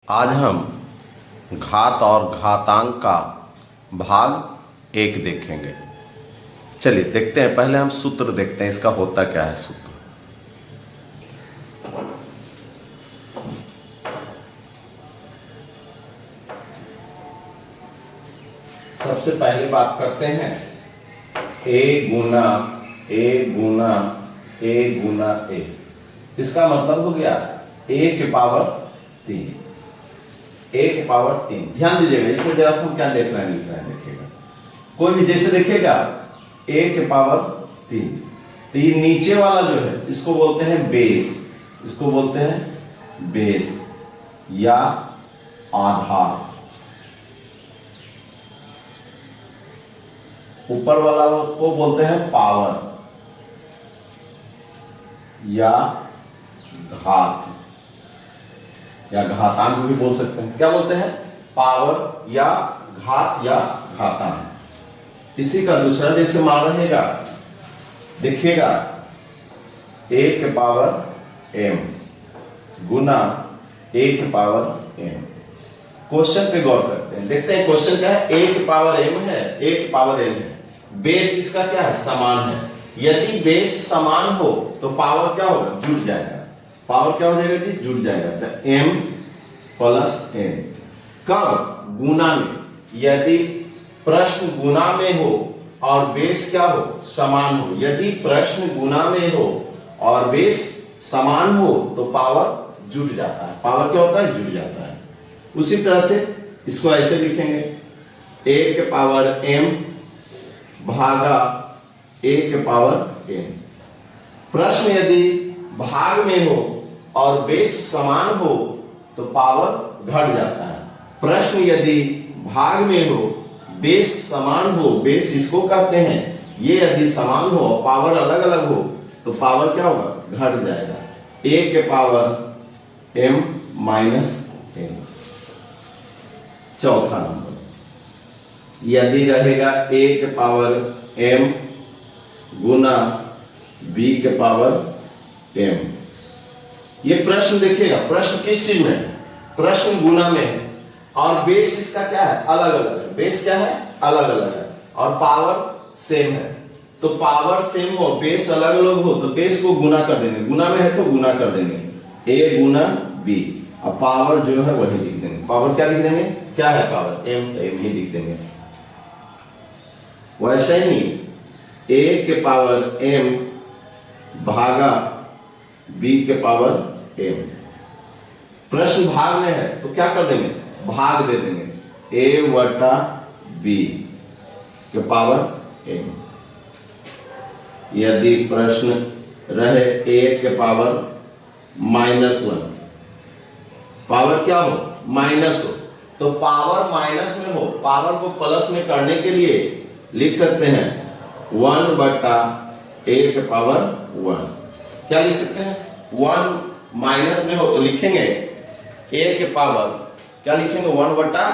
आज हम घात और घातांक का भाग 1 देखेंगे। चलिए देखते हैं। पहले हम सूत्र देखते हैं, इसका होता क्या है सूत्र। सबसे पहले बात करते हैं a Guna a Guna a Guna a। इसका मतलब हो गया a के पावर 3। a के पावर 3। ध्यान दीजिएगा, इसमें जरा सा हम क्या देख रहे हैं, लिख रहे हैं। देखिएगा, कोई भी जैसे देखेगा a के पावर 3, तो ये नीचे वाला जो है इसको बोलते हैं बेस। इसको बोलते हैं बेस या आधार। ऊपर वाला को बोलते हैं पावर या घात या घातांक भी बोल सकते हैं। क्या बोलते हैं? पावर या घात या घातांक। इसी का दूसरा जैसे मान रहेगा, देखिएगा a के पावर m गुना a के पावर m। क्वेश्चन पे गौर करते हैं, देखते हैं क्वेश्चन क्या है। a के पावर m है, a के पावर m है। बेस इसका क्या है? समान है। यदि बेस समान हो तो पावर क्या होगा? जुड़ जाएगा। पावर क्या हो जाएगा जी? जुड़ जाएगा। तो m प्लस n कब? गुना में। यदि प्रश्न गुना में हो और बेस क्या हो? समान हो। यदि प्रश्न गुना में हो और बेस समान हो तो पावर जुड़ जाता है। पावर क्या होता है? जुड़ जाता है। उसी तरह से इसको ऐसे लिखेंगे, a के पावर m भागा a के पावर n। प्रश्न यदि भाग में हो और बेस समान हो तो पावर घट जाता है। प्रश्न यदि भाग में हो, बेस समान हो, बेस इसको कहते हैं, ये यदि समान हो और पावर अलग अलग हो तो पावर क्या होगा? घट जाएगा। a के पावर m माइनस n। चौथा नंबर, यदि रहेगा a के पावर m गुना b के पावर m। ये प्रश्न देखिएगा, प्रश्न किस चीज में है? प्रश्न गुना में है और बेस इसका क्या है? अलग अलग है। बेस क्या है? अलग अलग है और पावर सेम है। तो पावर सेम हो, बेस अलग अलग हो तो बेस को गुना कर देंगे। गुना में है तो गुना कर देंगे, a गुना b। अब पावर जो है वही लिख देंगे। पावर क्या लिख देंगे? क्या है पावर? m, तो m ही लिख देंगे। वैसे ही a के पावर m भागा b के पावर m। प्रश्न भाग में है तो क्या कर देंगे? भाग दे देंगे। a बटा b के पावर m। यदि प्रश्न रहे a के पावर -1, पावर क्या हो? माइनस हो, तो पावर माइनस में हो, पावर को प्लस में करने के लिए लिख सकते हैं 1 बटा a के पावर 1। क्या लिख सकते हैं? 1 माइनस में हो तो लिखेंगे a के पावर, क्या लिखेंगे? 1 बटा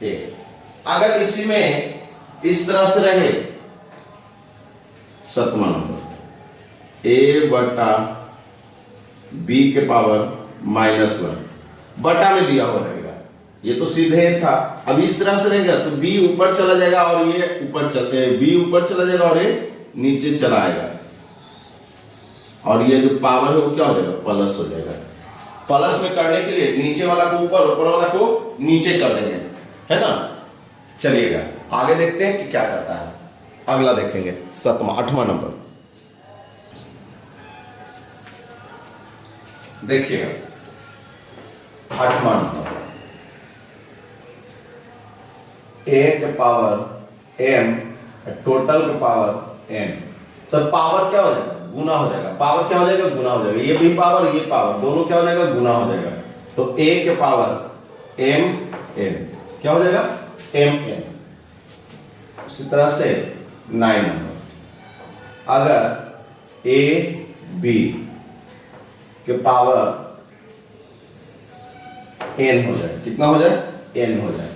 a। अगर इसी में इस तरह से रहे, 7वां नंबर, a बटा b के पावर -1 बटा में दिया हुआ रहेगा। ये तो सीधे था। अब इस तरह से रहेगा तो b ऊपर चला जाएगा और ये ऊपर b ऊपर चला जाएगा और ये नीचे चला आएगा और ये जो पावर है वो क्या हो जाएगा? प्लस हो जाएगा। प्लस में करने के लिए नीचे वाला को ऊपर, ऊपर वाला को नीचे कर देंगे, है ना। चलिएगा आगे देखते हैं कि क्या करता है। अगला देखेंगे 8वां नंबर। देखिएगा 8वां नंबर, a के पावर m टोटल के पावर n। तो पावर क्या हो जाएगा? गुना हो जाएगा। पावर क्या हो जाएगा? गुना हो जाएगा। ये भी पावर, ये पावर, दोनों क्या हो जाएगा? गुना हो जाएगा। तो a के पावर m n क्या हो जाएगा? m n। इसी तरह से 9 नंबर, अगर a b के पावर n हो जाए, कितना हो जाए? n हो जाए,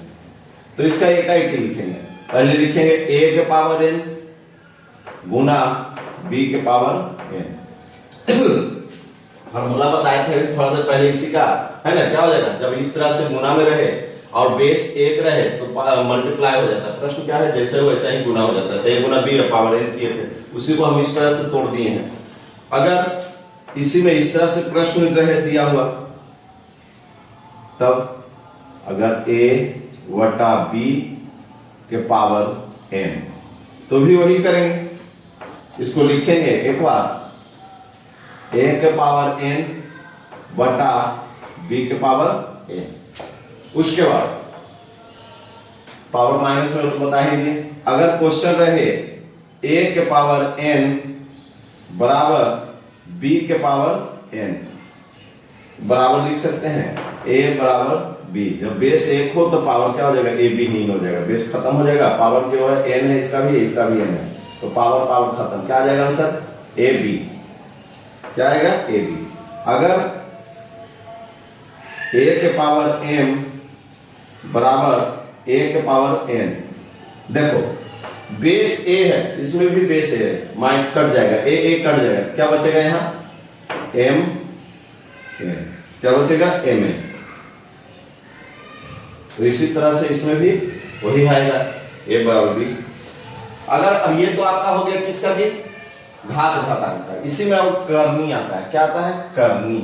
तो इसका एक लिखेंगे। पहले लिखेंगे a के पावर n गुना b के पावर n। फॉर्मूला बताए थे थोड़ा देर पहले इसी का, है ना, क्या हो जाएगा, जब इस तरह से गुना में रहे और बेस 1 रहे तो मल्टीप्लाई हो जाता है। प्रश्न क्या है, जैसे वैसा ही गुना हो जाता है। तो a Guna b power n किए थे, उसी को हम इस तरह से तोड़ दिए हैं। अगर इसी में इस तरह से प्रश्न रहे दिया हुआ, तब अगर a बटा b के पावर n, तो भी वही करेंगे। इसको लिखेंगे एक बार, a के पावर n बटा b के पावर n। उसके बाद पावर माइनस में तो बता ही दिए। अगर क्वेश्चन रहे a के पावर n बराबर b के पावर n, बराबर लिख सकते हैं a बराबर b। जब बेस 1 हो तो पावर क्या हो जाएगा, a b ही हो जाएगा, बेस खत्म हो जाएगा। पावर जो है n है, इसका भी n है, तो पावर पावर खत्म। क्या आ जाएगा आंसर, a b। क्या आएगा, a b। अगर a के पावर m बराबर a के पावर n, देखो बेस a है, इसमें भी बेस a है, माइनस कट जाएगा, a कट जाएगा, क्या बचेगा यहाँ, m n। क्या बचेगा, m n। तो इसी तरह से इसमें भी वही आएगा, a बराबर b। अगर अब ये तो आपका हो गया किसका भी, घात घातांक का। इसी में अब करनी आता है, क्या आता है, करनी।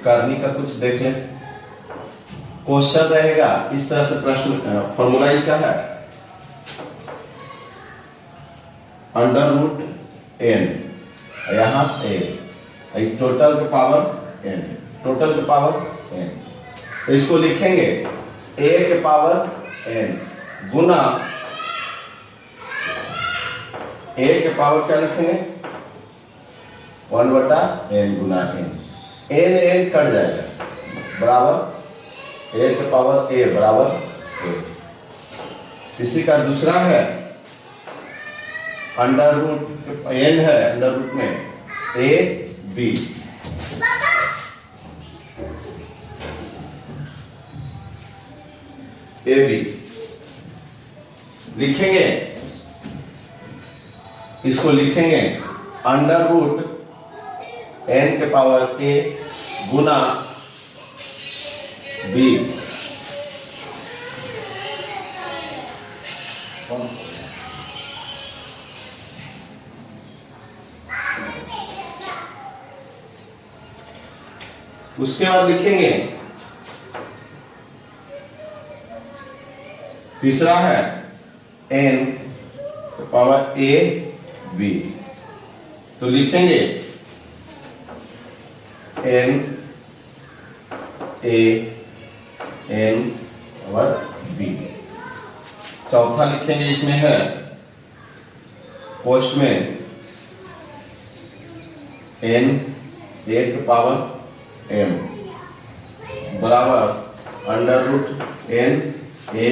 करनी का कुछ देख लें। क्वेश्चन रहेगा इस तरह से, प्रश्न फॉर्मूला इसका है अंडर रूट n, यहां a, टोटल के पावर n, टोटल के पावर n। तो इसको लिखेंगे a के पावर n गुना a के पावर क्या लिखेंगे, 1 बटा n गुना n। n कट जाएगा, बराबर a के पावर a बराबर a। इसी का दूसरा है अंडर रूट n है, अंडर रूट में a b। a b लिखेंगे, इसको लिखेंगे अंडर रूट n के पावर a गुना b। उसके बाद लिखेंगे तीसरा है n के पावर a b। तो लिखेंगे n a n और b। चौथा लिखेंगे, इसमें है पोस्ट में n a के पावर m बराबर under root n a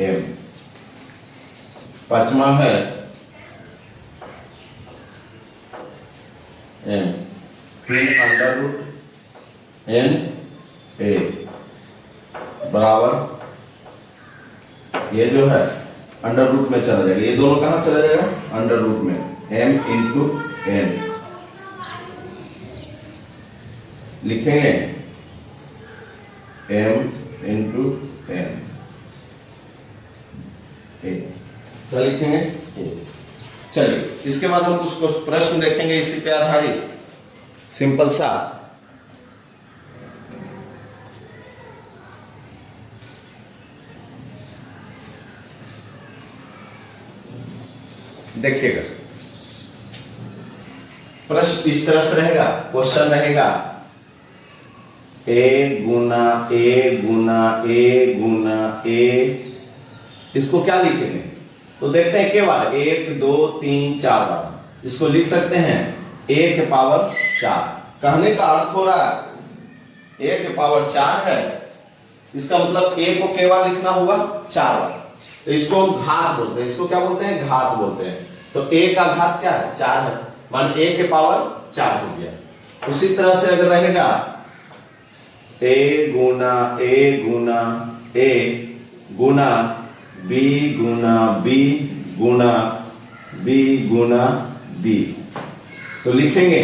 m। पांचवा है m फिर अंडर रूट n a बराबर, ये जो है अंडर रूट में चला जाएगा, ये दोनों कहां चला जाएगा, अंडर रूट में, m इंटू n। लिखेंगे m इंटू n, क्या लिखेंगे, चलिए इसके बाद हम कुछ प्रश्न देखेंगे इसी पे आधारित, सिंपल सा। देखिएगा प्रश्न इस तरह से रहेगा, क्वेश्चन रहेगा a Guna a Guna a Guna a। इसको क्या लिखेंगे, तो देखते हैं के बार 1 2 3 4 बार। इसको लिख सकते हैं a के पावर 4। कहने का अर्थ हो रहा है a के पावर 4 है, इसका मतलब a को के बार लिखना होगा 4 बार। तो इसको घात बोलते हैं, इसको क्या बोलते हैं, घात बोलते हैं। तो a का घात क्या है, 4 है, मान a के पावर 4 हो गया। उसी तरह से अगर रहेगा a Guna a Guna a Guna b Guna b Guna b Guna b, तो लिखेंगे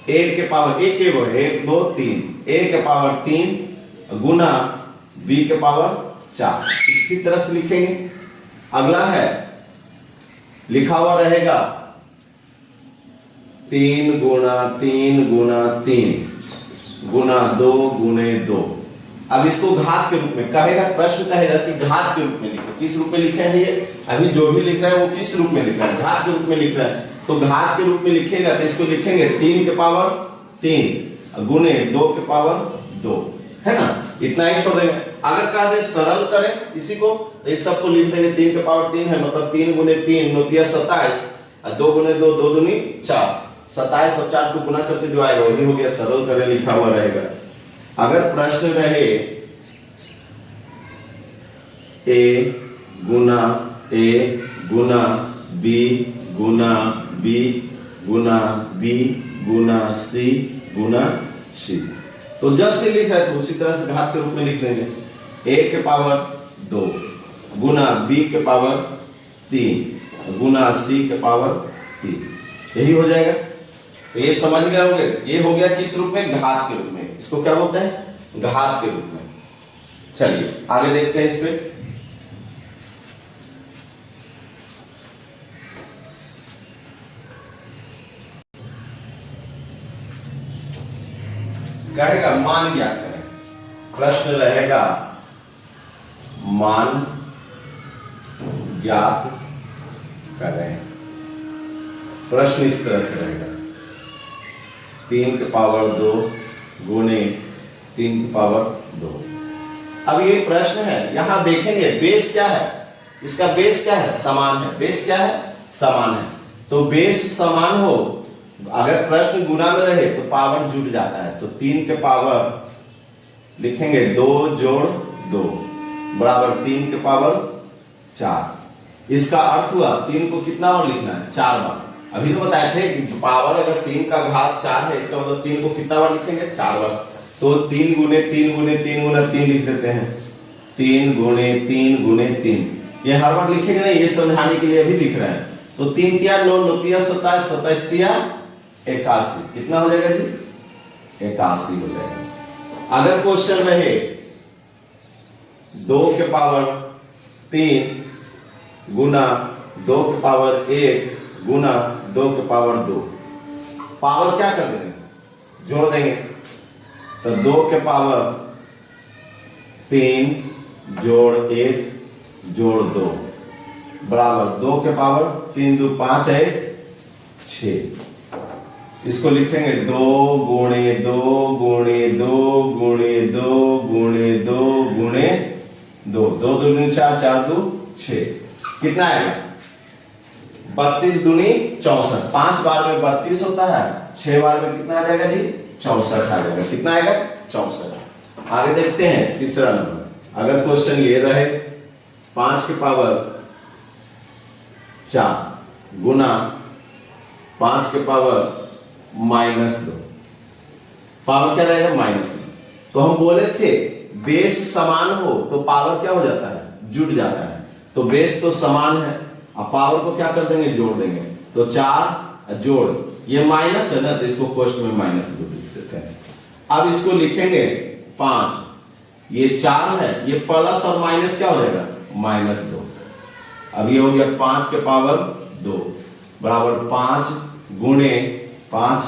एक के पावर एक के वो 1 2 3 a के पावर 3 गुना b के पावर 4। इसी तरह से लिखेंगे। अगला है लिखा हुआ रहेगा 3 गुना 3 गुना 3 गुना 2 गुने 2। अब इसको घात के रूप में कहेगा, प्रश्न कहेगा कि घात के रूप में लिखे। किस रूप में लिखे हैं ये? अभी जो भी लिख रहा है वो किस रूप में लिख रहा है? घात के रूप में लिख रहा है। तो घात के रूप में लिखेगा तो इसको लिखेंगे 3 के पावर 3 गुने 2 के पावर 2, है ना? इतना ही छोड़ देंगे। अगर कहा जाए सरल करें इसी को तो इस सबको लिख देंगे 3 के पावर 3 है, मतलब 3 गुने 3 नोतिया 27 और 2 गुने 2 2 दूनी 4, 27 और 4 को गुना करके जो आएगा वही हो गया। सरल करें लिखा हुआ रहेगा। अगर प्रश्न रहे a Guna b Guna b Guna b Guna c Guna c, तो जैसे लिख रहा है तो उसी तरह से घात के रूप में लिख लेंगे। a के पावर 2 गुना b के पावर 3 गुना c के पावर 3, यही हो जाएगा। तो ये समझ गए होंगे। ये हो गया किस रूप में? घात के रूप में। इसको क्या बोलते हैं? घात के रूप में। चलिए आगे देखते हैं। इसमें कहेगा मान ज्ञात करें। प्रश्न रहेगा मान ज्ञात करें। प्रश्न इस तरह से रहेगा 3 के पावर 2 गुने 3 के पावर 2। अब ये प्रश्न है, यहां देखेंगे बेस क्या है? इसका बेस क्या है? समान है। बेस क्या है? समान है। तो बेस समान हो, अगर प्रश्न गुना में रहे तो पावर जुड़ जाता है। तो 3 के पावर लिखेंगे 2 जोड़ 2 बराबर 3 के पावर 4। इसका अर्थ हुआ 3 को कितना बार लिखना है? 4 बार। अभी तो बताए थे कि पावर अगर 3 का घात 4 है, इसका मतलब 3 को कितना बार लिखेंगे? 4 बार। तो 3 गुने 3 गुने 3 गुना 3 लिख देते हैं। 3 गुने 3 गुने 3, ये हर बार लिखेंगे नहीं, ये समझाने के लिए अभी लिख रहे हैं। तो 3 तिया 9 9 तिया 27 27 तिया 81, कितना हो जाएगा जी? 81 हो जाएगा। अगर क्वेश्चन रहे 2 के पावर 3 गुना 2 के पावर 1 गुना 2 के पावर 2, पावर क्या कर देंगे? जोड़ देंगे। तो 2 के पावर 3 जोड़ 1 जोड़ 2 बराबर 2 के पावर 3 2 5 1 6। इसको लिखेंगे 2 गुणे 2 गुणे 2 गुणे 2 गुणे 2 गुणे 2, 2 दूनी 4 4 2 6, कितना आएगा? 32 दूनी 64। 5 बार में 32 होता है, 6 बार में कितना आ जाएगा जी? 64 आ जाएगा। कितना आएगा? 64। आगे देखते हैं तीसरा नंबर। अगर क्वेश्चन ये रहे 5 के पावर 4 गुना 5 के पावर -2, पावर क्या रहेगा? -2। तो हम बोले थे बेस समान हो तो पावर क्या हो जाता है? जुड़ जाता है। तो बेस तो समान है, अब पावर को क्या कर देंगे? जोड़ देंगे। तो 4 जोड़, ये माइनस है ना, तो इसको क्वेश्चन में -2 लिख देते हैं। अब इसको लिखेंगे 5, ये 4 है, ये प्लस और माइनस क्या हो जाएगा? -2। अब ये हो गया 5 के पावर 2 बराबर 5 गुणे 5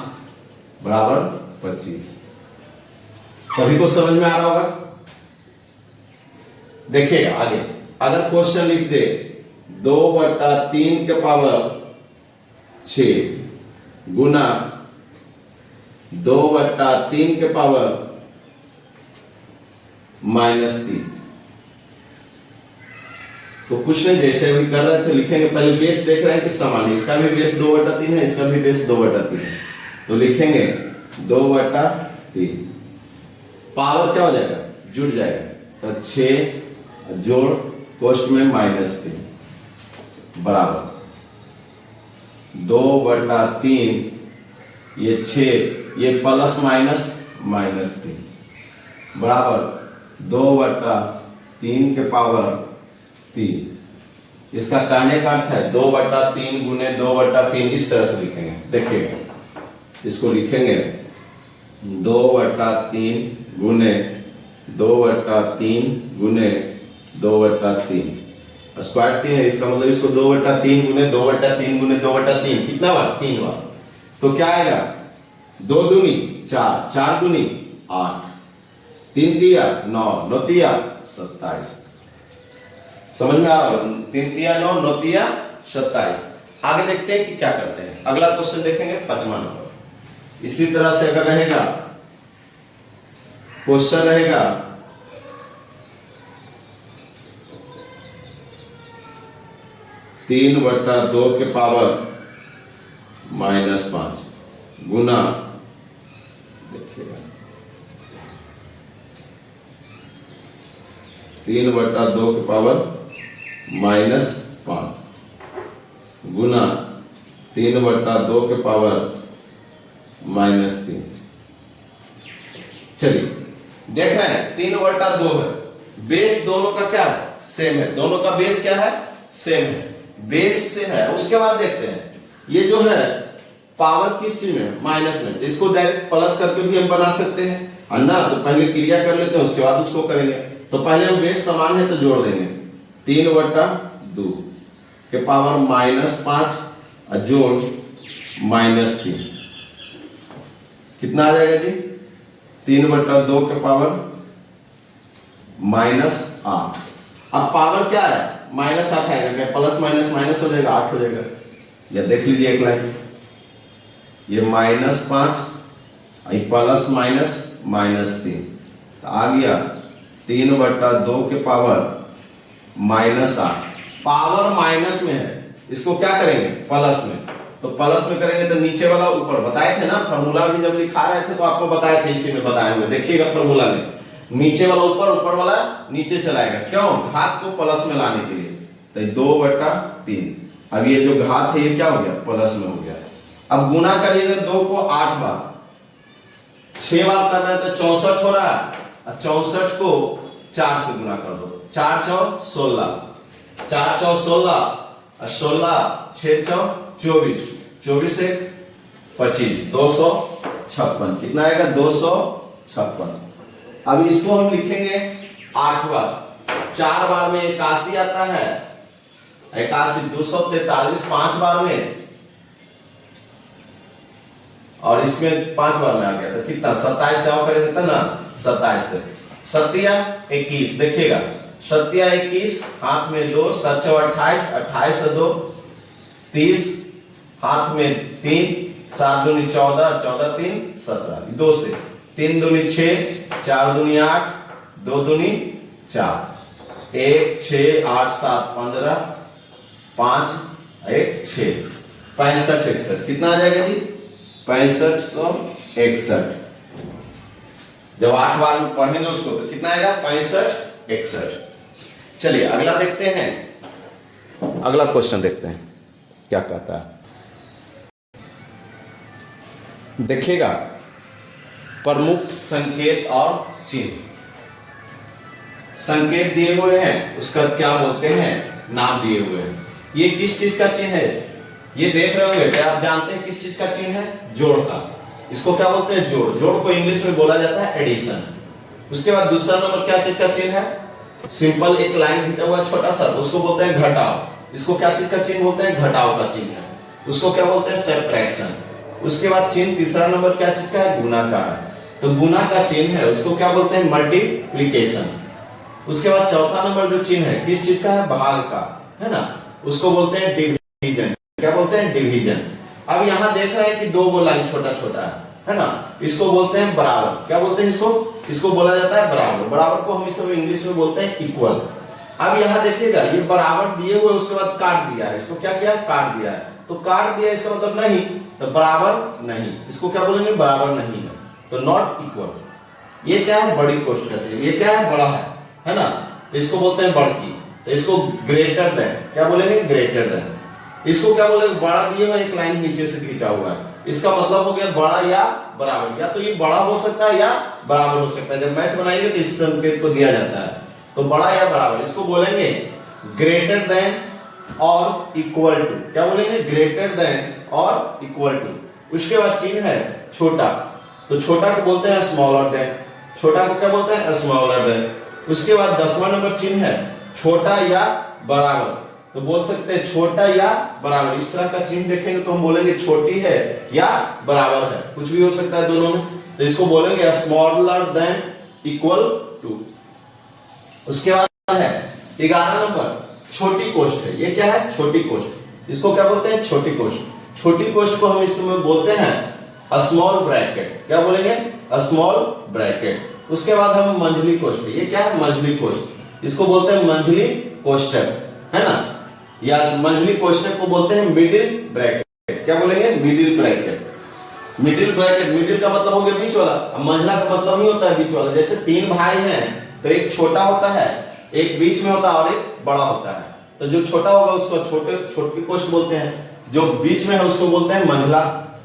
बराबर 25। सभी को समझ में आ रहा होगा? देखिए आगे, अगर क्वेश्चन लिख दे 2/3 के पावर 6 गुना 2/3 के पावर -3, तो कुछ नहीं, जैसे अभी कर रहे थे लिखेंगे। पहले बेस देख रहे हैं कि समान है, इसका भी बेस 2/3 है, इसका भी बेस 2/3 है, तो लिखेंगे 2/3। पावर क्या हो जाएगा? जुड़ जाएगा। तो 6 जोड़ कोष्ठ में -3 बराबर 2/3, ये 6, ये प्लस माइनस -3 बराबर 2/3 के पावर 3। इसका कहने का अर्थ है 2/3 गुने 2/3, इस तरह से लिखेंगे। देखिएगा इसको लिखेंगे 2/3 गुने 2/3 गुने 2/3। स्क्वायर 3 है, इसका मतलब इसको 2/3 गुने 2/3 गुने 2/3 कितना बार? 3 बार। तो क्या आएगा? 2 दूनी 4, 4 दूनी 8, 3 तिया 9, 9 तिया 27। समझ में आ रहा है? 3 तिया 9, 9 तिया 27। आगे देखते हैं कि क्या करते हैं। अगला क्वेश्चन देखेंगे 5वां नंबर। इसी तरह से अगर रहेगा क्वेश्चन रहेगा 3/2 के पावर -5 गुना, देखिएगा 3/2 के पावर -5 गुना 3/2 के पावर -3। चलिए देख रहे हैं 3/2 है, बेस दोनों का क्या है? सेम है। दोनों का बेस क्या है? सेम है, बेस सेम है। उसके बाद देखते हैं ये जो है पावर किस चीज में? माइनस में। इसको डायरेक्ट प्लस करके भी हम बना सकते हैं है ना। तो पहले क्रिया कर लेते हैं, उसके बाद उसको करेंगे। तो पहले हम बेस समान है तो जोड़ देंगे 3/2 के पावर -5 और जोड़ -3 कितना आ जाएगा जी? 3/2 के पावर -8। अब पावर क्या है? -8 आएगा, क्या प्लस माइनस माइनस हो जाएगा, 8 हो जाएगा। या देख लीजिए एक लाइन, ये -5 प्लस माइनस -3 तो आ गया 3/2 के पावर -8। पावर माइनस में है, इसको क्या करेंगे? प्लस में। तो प्लस में करेंगे तो नीचे वाला ऊपर, बताए थे ना फार्मूला भी जब लिखा रहे थे तो आपको बताए थे, इसी में बताए हुए। देखिएगा फार्मूला में नीचे वाला ऊपर, ऊपर वाला नीचे चलाएगा। क्यों? घात को प्लस में लाने के लिए। तो 2/3। अब ये जो घात है ये क्या हो गया? प्लस में हो गया। अब गुना करिएगा 2 को 8 बार, 6 बार करना है तो 64 हो रहा है। और 64 को 4 से गुना कर दो, 4 चौक 16, 4 चौक 16 और 16 6 चौक 24, 24 से 25, 256। कितना आएगा? 256। अब इसको हम लिखेंगे 8 बार। 4 बार में 81 आता है, 81, 243 5 बार में, और इसमें 5 बार में आ गया तो कितना? 27 से करेंगे तो ना 27 से 7 21। देखिएगा 7 21, हाथ में 2, 7 28, 28 से 2 30, हाथ में 3, 7 दूनी 14, 14 3 17, 2 से 3 दूनी 6, 4 दूनी 8, 2 दूनी 4, 1 6 8 7 15, 5 1 6, 65 61। कितना आ जाएगा जी? 6561। जब 8 बार में पढ़ेंगे उसको तो कितना आएगा? 65 61। चलिए अगला देखते हैं, अगला क्वेश्चन देखते हैं क्या कहता है। देखिएगा प्रमुख संकेत और चिन्ह। संकेत दिए हुए हैं, उसका क्या बोलते हैं? नाम दिए हुए हैं। ये किस चीज का चिन्ह है? ये देख रहे होंगे, क्या आप जानते हैं किस चीज का चिन्ह है? जोड़ का। इसको क्या बोलते हैं? जोड़। जोड़ को इंग्लिश में बोला जाता है एडिशन। उसके बाद दूसरा नंबर क्या चीज का चिन्ह है? सिंपल एक लाइन खींचा हुआ छोटा सा, तो उसको बोलते हैं घटाव। इसको क्या चीज का चिन्ह बोलते हैं? घटाव का चिन्ह है। उसको क्या बोलते हैं? सब्ट्रैक्शन। उसके बाद चिन्ह तीसरा नंबर क्या चीज का है? गुना का है। तो गुना का चिन्ह है, उसको क्या बोलते हैं? मल्टीप्लिकेशन। उसके बाद चौथा नंबर जो चिन्ह है किस चीज का है? भाग का, है ना। उसको बोलते हैं डिवीजन। क्या बोलते हैं? डिवीजन। अब यहाँ देख रहे हैं कि 2 गो लाइन छोटा छोटा है ना। इसको बोलते हैं बराबर। क्या बोलते हैं इसको? इसको बोला जाता है बराबर। बराबर को हम इस समय इंग्लिश में बोलते हैं इक्वल। अब यहाँ देखिएगा ये बराबर दिए हुए, उसके बाद काट दिया है। इसको क्या किया? काट दिया है। तो काट दिया इसका मतलब नहीं, तो बराबर नहीं। इसको क्या बोलेंगे? बराबर नहीं है, तो नॉट इक्वल। ये क्या है? बड़ी कोष्ठ का चिन्ह। ये क्या है? बड़ा है ना। तो इसको बोलते हैं बड़की। तो इसको ग्रेटर देन, क्या बोलेंगे? Greater than. इसको क्या बोलेंगे? बड़ा दिए हुआ, एक लाइन नीचे से खींचा हुआ है। इसका मतलब हो गया बड़ा या बराबर। या तो ये बड़ा हो सकता है या बराबर हो सकता है। जब मैथ बनाएंगे तो इस संकेत को दिया जाता है। तो बड़ा या बराबर, इसको बोलेंगे ग्रेटर देन और इक्वल टू। क्या बोलेंगे? ग्रेटर देन और इक्वल टू। उसके बाद चिन्ह है छोटा, तो छोटा को बोलते हैं स्मॉलर देन, छोटा को क्या बोलते हैं स्मॉलर देन। उसके बाद 10वां नंबर चिन्ह है छोटा या बराबर, तो बोल सकते हैं छोटा या बराबर। इस तरह का चिन्ह देखेंगे तो हम बोलेंगे छोटी है या बराबर है, कुछ भी हो सकता है दोनों में, तो इसको बोलेंगे स्मॉलर देन, इक्वल टू। उसके बाद है 11 नंबर छोटी कोष्ठ है। ये क्या है? छोटी कोष्ठ। इसको क्या बोलते हैं? छोटी कोष्ठ। छोटी कोष्ठ को हम इसमें बोलते हैं स्मॉल ब्रैकेट। क्या बोलेंगे? Small bracket. उसके बाद हम मंझली कोष्ठ, ये क्या है? मंझली कोष्ठ। इसको बोलते हैं मंझली कोष्ठक, है ना, या मंझली कोष्ठक को बोलते हैं मिडिल ब्रैकेट। क्या बोलेंगे? Middle bracket. Middle bracket, middle का मतलब हो गया बीच वाला, अब मंझला का मतलब ही होता है बीच वाला। जैसे 3 भाई हैं तो एक छोटा होता है, एक बीच में होता है और एक बड़ा होता है, तो जो छोटा होगा उसको छोटी कोष्ठ बोलते हैं, जो बीच में है उसको बोलते हैं मंझला।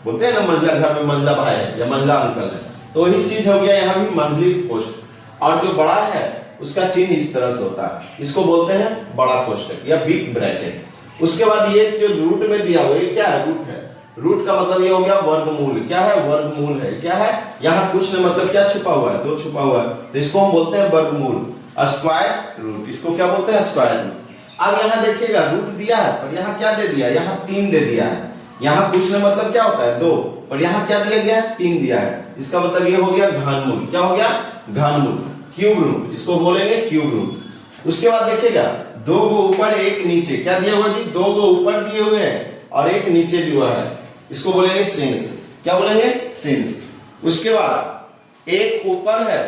बोलते हैं ना मंझला, घर में मंझला भाई है या मंझला अंकल है, तो वही चीज हो गया यहाँ भी मंझली कोष्ठ। और जो बड़ा है उसका चिन्ह इस तरह से होता है, इसको बोलते हैं बड़ा कोष्ठक या बिग ब्रैकेट। उसके बाद ये जो रूट में दिया हुआ, ये क्या है? रूट है। रूट का मतलब ये हो गया वर्गमूल। क्या है? वर्गमूल है। क्या है? यहाँ कुछ नहीं, मतलब क्या छुपा हुआ है? 2 छुपा हुआ है, तो इसको हम बोलते हैं वर्गमूल, स्क्वायर रूट। इसको क्या बोलते हैं? Square root. अब यहाँ देखिएगा रूट दिया है, पर यहाँ क्या दे दिया? यहाँ 3 दे दिया है। यहाँ कुछ नहीं, मतलब क्या होता है? 2, पर यहाँ क्या दिया गया है? 3 दिया है। इसका मतलब ये हो गया घनमूल। क्या हो गया? घनमूल, क्यूब रूट। इसको बोलेंगे क्यूब रूट। उसके बाद देखिएगा 2 गो ऊपर 1 नीचे, क्या दिया हुआ जी? 2 गो ऊपर दिए हुए हैं और 1 नीचे दिया है, इसको बोलेंगे सिंस। क्या बोलेंगे? सिंस। उसके बाद 1 ऊपर है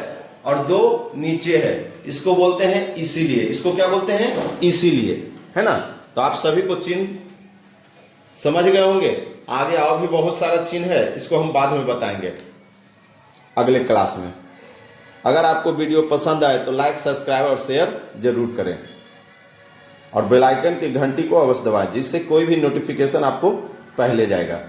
और 2 नीचे है, इसको बोलते हैं इसीलिए। इसको क्या बोलते हैं? इसीलिए, है ना। तो आप सभी को चिन्ह समझ गए होंगे। आगे और भी बहुत सारा चिन्ह है, इसको हम बाद में बताएंगे अगले क्लास में। अगर आपको वीडियो पसंद आए तो लाइक, सब्सक्राइब और शेयर जरूर करें, और बेल आइकन की घंटी को अवश्य दबाएं, जिससे कोई भी नोटिफिकेशन आपको पहले जाएगा।